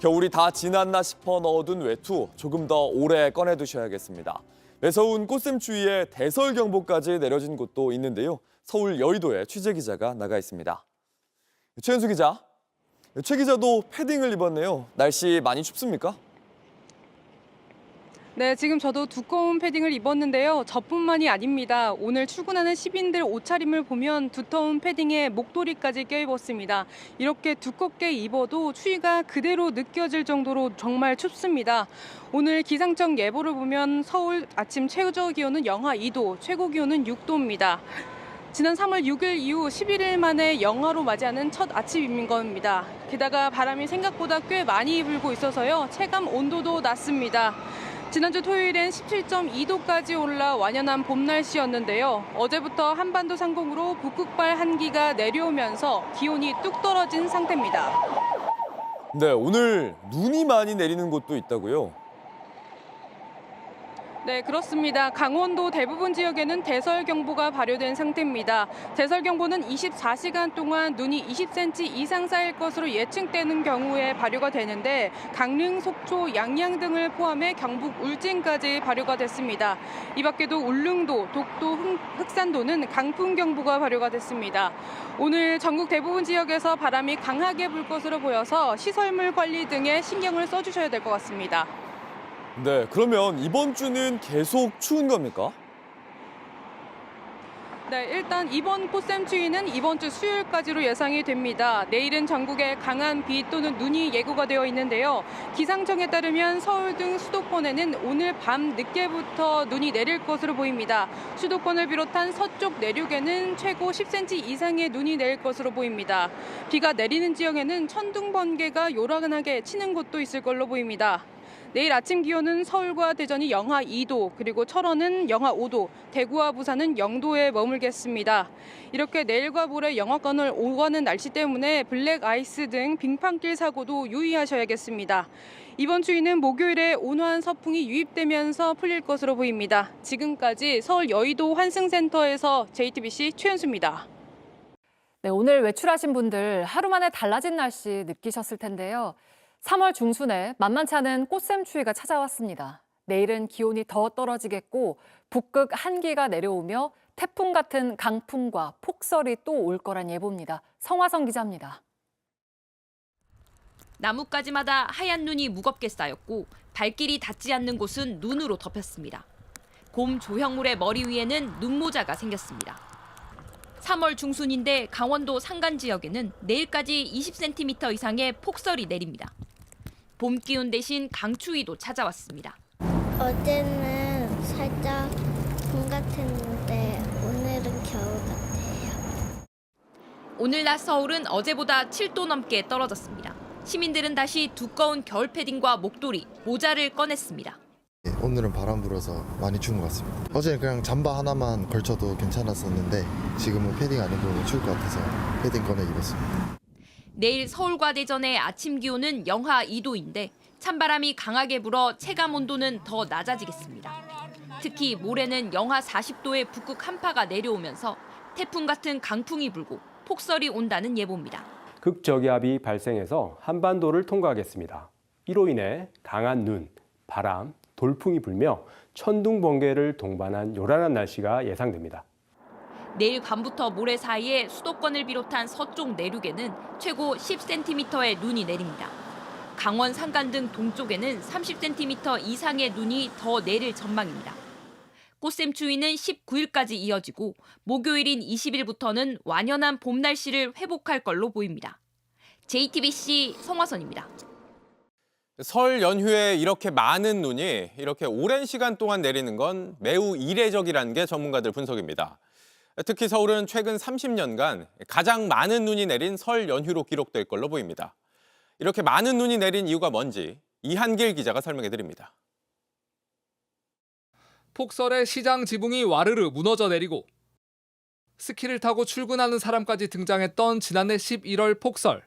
겨울이 다 지났나 싶어 넣어둔 외투 조금 더 오래 꺼내두셔야겠습니다. 매서운 꽃샘추위에 대설경보까지 내려진 곳도 있는데요. 서울 여의도에 취재 기자가 나가 있습니다. 최현수 기자, 최 기자도 패딩을 입었네요. 날씨 많이 춥습니까? 네, 지금 저도 두꺼운 패딩을 입었는데요. 저뿐만이 아닙니다. 오늘 출근하는 시민들 옷차림을 보면 두터운 패딩에 목도리까지 껴입었습니다. 이렇게 두껍게 입어도 추위가 그대로 느껴질 정도로 정말 춥습니다. 오늘 기상청 예보를 보면 서울 아침 최저 기온은 영하 2도, 최고 기온은 6도입니다. 지난 3월 6일 이후 11일 만에 영하로 맞이하는 첫 아침인 겁니다. 게다가 바람이 생각보다 꽤 많이 불고 있어서요. 체감 온도도 낮습니다. 지난주 토요일엔 17.2도까지 올라 완연한 봄 날씨였는데요. 어제부터 한반도 상공으로 북극발 한기가 내려오면서 기온이 뚝 떨어진 상태입니다. 네, 오늘 눈이 많이 내리는 곳도 있다고요? 네, 그렇습니다. 강원도 대부분 지역에는 대설경보가 발효된 상태입니다. 대설경보는 24시간 동안 눈이 20cm 이상 쌓일 것으로 예측되는 경우에 발효가 되는데 강릉, 속초, 양양 등을 포함해 경북 울진까지 발효가 됐습니다. 이 밖에도 울릉도, 독도, 흑산도는 강풍경보가 발효가 됐습니다. 오늘 전국 대부분 지역에서 바람이 강하게 불 것으로 보여서 시설물 관리 등에 신경을 써주셔야 될 것 같습니다. 네, 그러면 이번 주는 계속 추운 겁니까? 네, 일단 이번 꽃샘추위는 이번 주 수요일까지로 예상이 됩니다. 내일은 전국에 강한 비 또는 눈이 예고가 되어 있는데요. 기상청에 따르면 서울 등 수도권에는 오늘 밤 늦게부터 눈이 내릴 것으로 보입니다. 수도권을 비롯한 서쪽 내륙에는 최고 10cm 이상의 눈이 내릴 것으로 보입니다. 비가 내리는 지역에는 천둥 번개가 요란하게 치는 곳도 있을 걸로 보입니다. 내일 아침 기온은 서울과 대전이 영하 2도, 그리고 철원은 영하 5도, 대구와 부산은 0도에 머물겠습니다. 이렇게 내일과 모레 영하권을 오가는 날씨 때문에 블랙 아이스 등 빙판길 사고도 유의하셔야겠습니다. 이번 추위는 목요일에 온화한 서풍이 유입되면서 풀릴 것으로 보입니다. 지금까지 서울 여의도 환승센터에서 JTBC 최현수입니다. 네, 오늘 외출하신 분들 하루 만에 달라진 날씨 느끼셨을 텐데요. 3월 중순에 만만치 않은 꽃샘추위가 찾아왔습니다. 내일은 기온이 더 떨어지겠고 북극 한기가 내려오며 태풍 같은 강풍과 폭설이 또 올 거란 예보입니다. 성화성 기자입니다. 나뭇가지마다 하얀 눈이 무겁게 쌓였고 발길이 닿지 않는 곳은 눈으로 덮였습니다. 곰 조형물의 머리 위에는 눈모자가 생겼습니다. 3월 중순인데 강원도 산간 지역에는 내일까지 20cm 이상의 폭설이 내립니다. 봄 기운 대신 강추위도 찾아왔습니다. 어제는 살짝 봄 같았는데 오늘은 겨울 같아요. 오늘 낮 서울은 어제보다 7도 넘게 떨어졌습니다. 시민들은 다시 두꺼운 겨울 패딩과 목도리, 모자를 꺼냈습니다. 오늘은 바람 불어서 많이 추운 것 같습니다. 어제는 그냥 잠바 하나만 걸쳐도 괜찮았었는데 지금은 패딩 안 입으면 추울 것 같아서 패딩 꺼내 입었습니다. 내일 서울과 대전의 아침 기온은 영하 2도인데 찬바람이 강하게 불어 체감 온도는 더 낮아지겠습니다. 특히 모레는 영하 40도의 북극 한파가 내려오면서 태풍 같은 강풍이 불고 폭설이 온다는 예보입니다. 극저기압이 발생해서 한반도를 통과하겠습니다. 이로 인해 강한 눈, 바람, 돌풍이 불며 천둥 번개를 동반한 요란한 날씨가 예상됩니다. 내일 밤부터 모레 사이에 수도권을 비롯한 서쪽 내륙에는 최고 10cm의 눈이 내립니다. 강원 산간 등 동쪽에는 30cm 이상의 눈이 더 내릴 전망입니다. 꽃샘추위는 19일까지 이어지고 목요일인 20일부터는 완연한 봄 날씨를 회복할 걸로 보입니다. JTBC 성화선입니다. 설 연휴에 이렇게 많은 눈이 이렇게 오랜 시간 동안 내리는 건 매우 이례적이라는 게 전문가들 분석입니다. 특히 서울은 최근 30년간 가장 많은 눈이 내린 설 연휴로 기록될 걸로 보입니다. 이렇게 많은 눈이 내린 이유가 뭔지 이한길 기자가 설명해 드립니다. 폭설에 시장 지붕이 와르르 무너져 내리고 스키를 타고 출근하는 사람까지 등장했던 지난해 11월 폭설.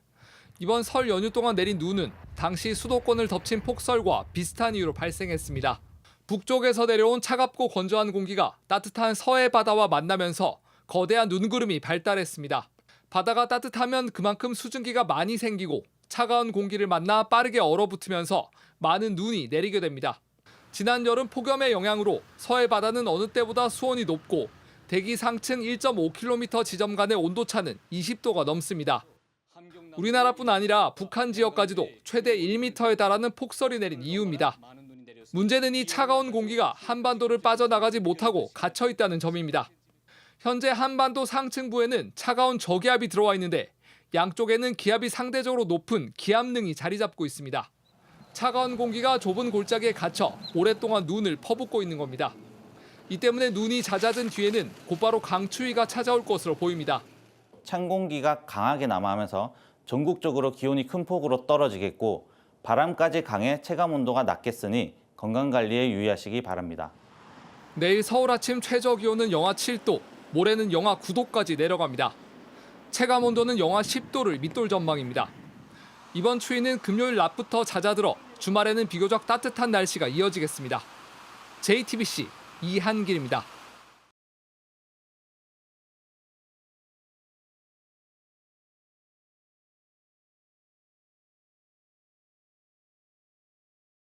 이번 설 연휴 동안 내린 눈은 당시 수도권을 덮친 폭설과 비슷한 이유로 발생했습니다. 북쪽에서 내려온 차갑고 건조한 공기가 따뜻한 서해 바다와 만나면서 거대한 눈구름이 발달했습니다. 바다가 따뜻하면 그만큼 수증기가 많이 생기고 차가운 공기를 만나 빠르게 얼어붙으면서 많은 눈이 내리게 됩니다. 지난 여름 폭염의 영향으로 서해 바다는 어느 때보다 수온이 높고 대기 상층 1.5km 지점 간의 온도차는 20도가 넘습니다. 우리나라뿐 아니라 북한 지역까지도 최대 1m에 달하는 폭설이 내린 이유입니다. 문제는 이 차가운 공기가 한반도를 빠져나가지 못하고 갇혀 있다는 점입니다. 현재 한반도 상층부에는 차가운 저기압이 들어와 있는데 양쪽에는 기압이 상대적으로 높은 기압능이 자리 잡고 있습니다. 차가운 공기가 좁은 골짜기에 갇혀 오랫동안 눈을 퍼붓고 있는 겁니다. 이 때문에 눈이 잦아든 뒤에는 곧바로 강추위가 찾아올 것으로 보입니다. 찬 공기가 강하게 남하하면서 전국적으로 기온이 큰 폭으로 떨어지겠고 바람까지 강해 체감 온도가 낮겠으니 건강관리에 유의하시기 바랍니다. 내일 서울 아침 최저 기온은 영하 7도, 모레는 영하 9도까지 내려갑니다. 체감 온도는 영하 10도를 밑돌 전망입니다. 이번 추위는 금요일 낮부터 잦아들어 주말에는 비교적 따뜻한 날씨가 이어지겠습니다. JTBC 이한길입니다.